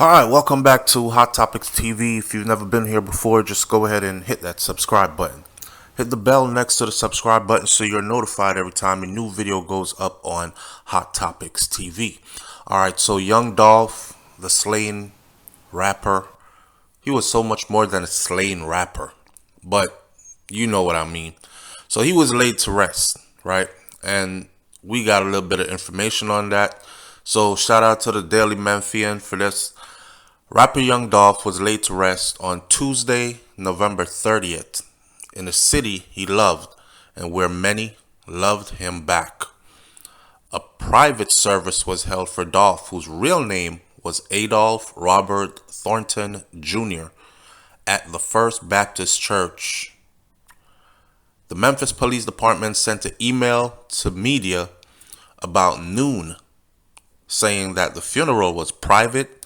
Alright, welcome back to Hot Topics TV. If you've never been here before, just go ahead and hit that subscribe button. Hit the bell next to the subscribe button so you're notified every time a new video goes up on Hot Topics TV. Alright, so young Dolph, the slain rapper, he was so much more than a slain rapper, but you know what I mean. So he was laid to rest, right? And we got a little bit of information on that. So shout out to the Daily Memphian for this. Rapper Young Dolph was laid to rest on Tuesday, November 30th, in a city he loved and where many loved him back. A private service was held for Dolph, whose real name was Adolph Robert Thornton Jr., at the First Baptist Church. The Memphis Police Department sent an email to media about noon saying that the funeral was private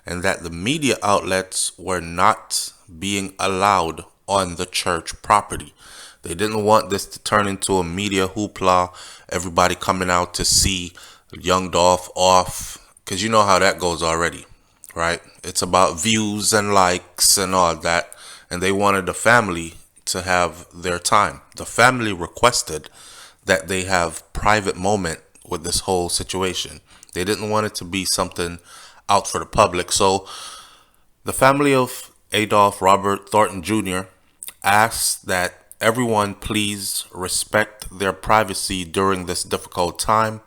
and that the media outlets were not being allowed on the church property. They didn't want this to turn into a media hoopla, everybody coming out to see young Dolph off, because you know how that goes already, right? It's about views and likes and all that, and they wanted the family to have their time. The family requested that they have private moment with this whole situation. They didn't want it to be something out for the public. So the family of Adolph Robert Thornton Jr. asked that everyone please respect their privacy during this difficult time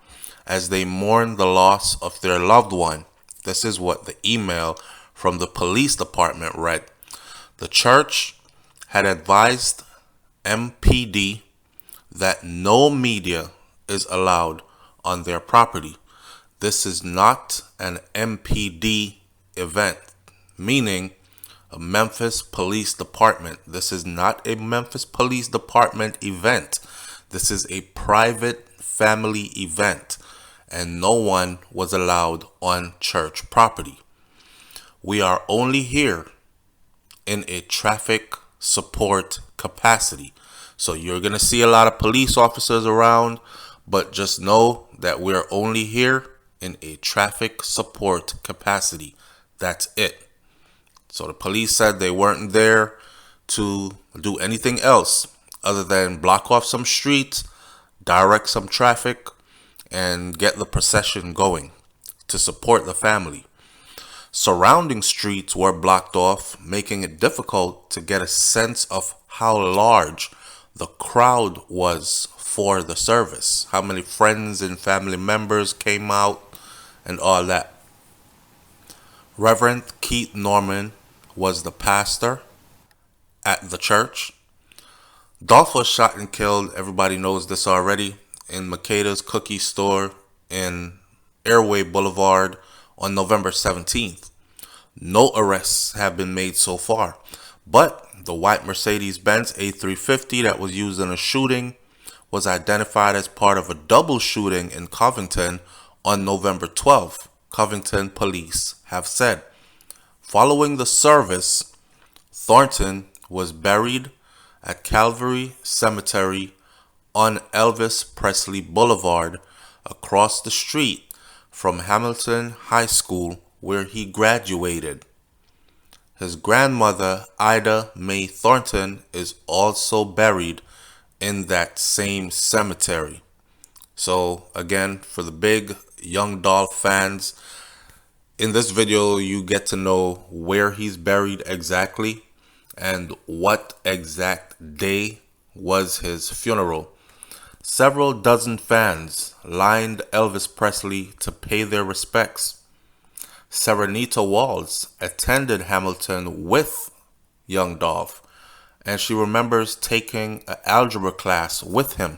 as they mourn the loss of their loved one. This is what the email from the police department read. The church had advised MPD that no media is allowed on their property. This is not an MPD event, meaning a Memphis Police Department. This is not a Memphis Police Department event. This is a private family event, and no one was allowed on church property. We are only here in a traffic support capacity. So you're going to see a lot of police officers around, but just know that we're only here in a traffic support capacity. That's it. So the police said they weren't there to do anything else other than block off some streets, direct some traffic, and get the procession going to support the family. Surrounding streets were blocked off, making it difficult to get a sense of how large the crowd was for the service, how many friends and family members came out, and all that. Reverend Keith Norman was the pastor at the church. Dolph was shot and killed, everybody knows this already, in Makeda's cookie store in Airway Boulevard on November 17th. No arrests have been made so far, but the white Mercedes-Benz A350 that was used in a shooting was identified as part of a double shooting in Covington on November 12th, Covington police have said. Following the service, Thornton was buried at Calvary Cemetery on Elvis Presley Boulevard, across the street from Hamilton High School, where he graduated. His grandmother, Ida Mae Thornton, is also buried in that same cemetery. So again, for the big Young Dolph fans, in this video you get to know where he's buried exactly and what exact day was his funeral. Several dozen fans lined Elvis Presley to pay their respects. Serenita Walls attended Hamilton with Young Dolph, and she remembers taking an algebra class with him.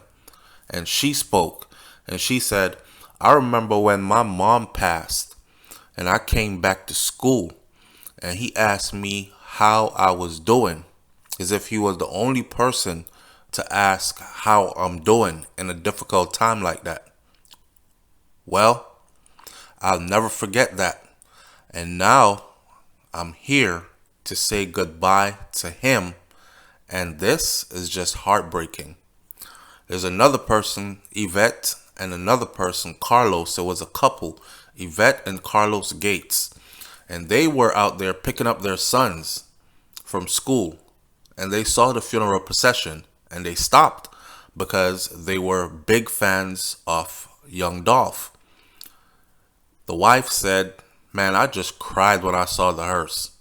And she spoke, and she said, "I remember when my mom passed, and I came back to school, and he asked me how I was doing, as if he was the only person to ask how I'm doing in a difficult time like that." Well, I'll never forget that. And now I'm here to say goodbye to him, and this is just heartbreaking. There's another person, Yvette, and another person, Carlos. It was a couple, Yvette and Carlos Gates. And they were out there picking up their sons from school, and they saw the funeral procession, and they stopped because they were big fans of young Dolph. The wife said, "Man, I just cried when I saw the hearse.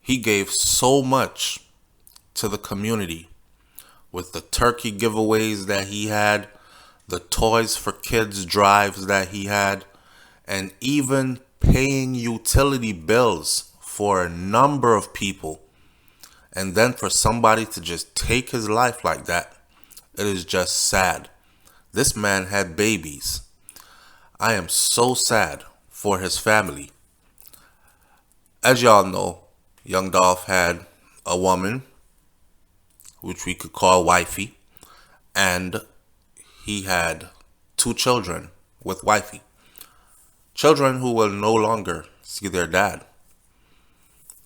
He gave so much to the community with the turkey giveaways that he had, the Toys for Kids drives that he had, and even paying utility bills for a number of people. And then for somebody to just take his life like that, it is just sad. This man had babies. I am so sad for his family." As y'all know, young Dolph had a woman, which we could call wifey, and he had 2 children with wifey. Children who will no longer see their dad.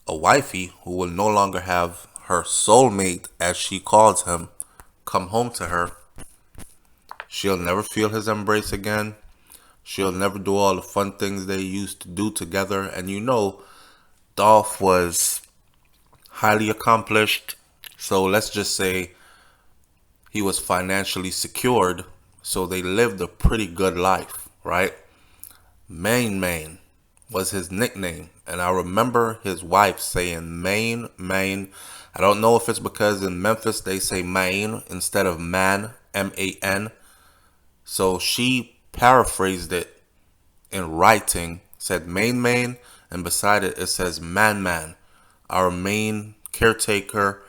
A wifey who will no longer have her soulmate, as she calls him, come home to her. She'll never feel his embrace again. She'll never do all the fun things they used to do together. And you know, Dolph was highly accomplished. So let's just say he was financially secured. So they lived a pretty good life, right? Main was his nickname. And I remember his wife saying Main. I don't know if it's because in Memphis they say Main instead of man, M-A-N. So she paraphrased it in writing, said main, and beside it says man, our main caretaker,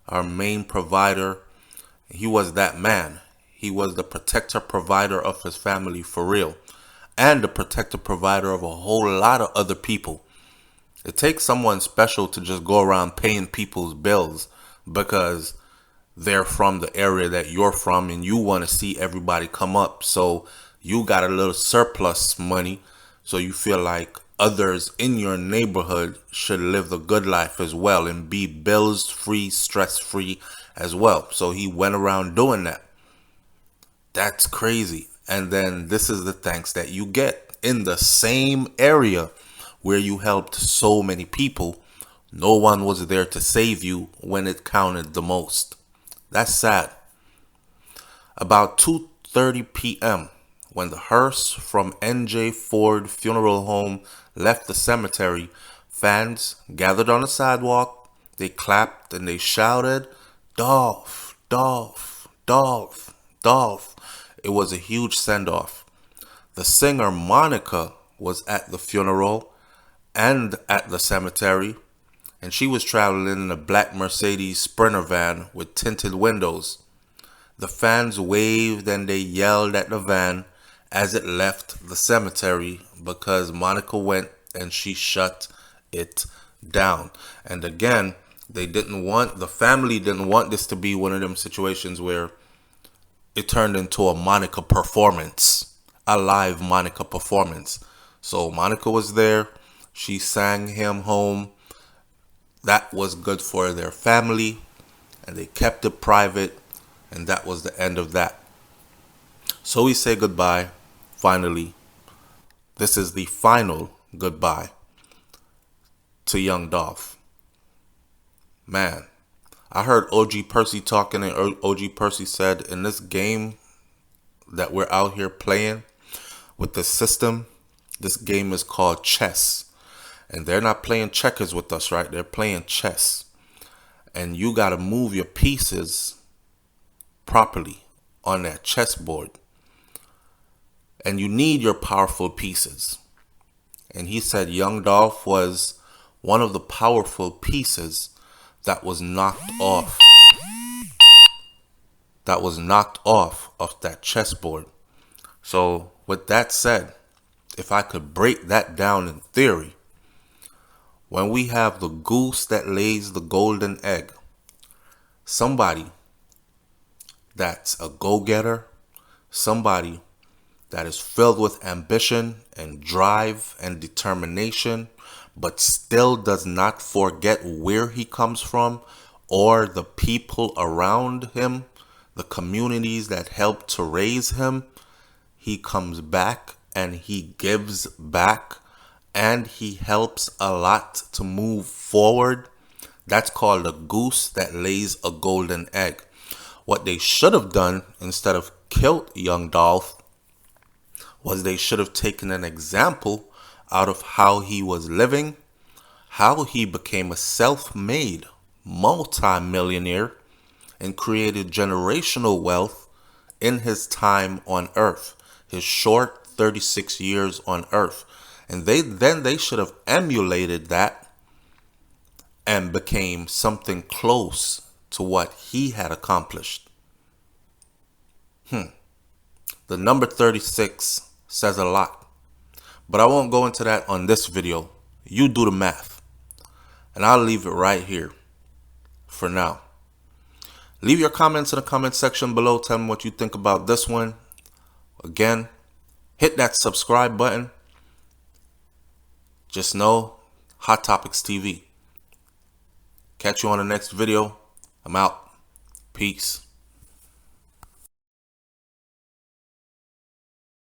our main provider. He was that man. He was the protector provider of his family for real, and the protector provider of a whole lot of other people. It takes someone special to just go around paying people's bills because they're from the area that you're from and you want to see everybody come up. So you got a little surplus money. So you feel like others in your neighborhood should live the good life as well and be bills free, stress free as well. So he went around doing that. That's crazy. And then this is the thanks that you get in the same area where you helped so many people. No one was there to save you when it counted the most. That's sad. About 2:30 p.m., when the hearse from NJ Ford Funeral Home left the cemetery, fans gathered on the sidewalk. They clapped and they shouted, "Dolph, Dolph, Dolph, Dolph." It was a huge send-off. The singer Monica was at the funeral and at the cemetery, and she was traveling in a black Mercedes Sprinter van with tinted windows. The fans waved and they yelled at the van as it left the cemetery because Monica went and she shut it down. And again, the family didn't want this to be one of them situations where it turned into a Monica performance, a live Monica performance. So Monica was there. She sang him home. That was good for their family, and they kept it private, and that was the end of that. So we say goodbye, finally. This is the final goodbye to young Dolph. Man, I heard OG Percy talking, and OG Percy said, in this game that we're out here playing with the system, this game is called chess. And they're not playing checkers with us, right? They're playing chess. And you got to move your pieces properly on that chessboard. And you need your powerful pieces. And he said young Dolph was one of the powerful pieces that was knocked off. That was knocked off of that chessboard. So with that said, if I could break that down in theory, when we have the goose that lays the golden egg, somebody that's a go-getter, somebody that is filled with ambition and drive and determination, but still does not forget where he comes from or the people around him, the communities that helped to raise him, he comes back and he gives back and he helps a lot to move forward, that's called a goose that lays a golden egg. What they should have done instead of killed young Dolph was they should have taken an example out of how he was living, how he became a self-made multi-millionaire and created generational wealth in his time on Earth, his short 36 years on Earth. And they should have emulated that and became something close to what he had accomplished. The number 36 says a lot, but I won't go into that on this video. You do the math, and I'll leave it right here for now. Leave your comments in the comment section below. Tell me what you think about this one. Again, hit that subscribe button. Just know, Hot Topics TV. Catch you on the next video. I'm out. Peace.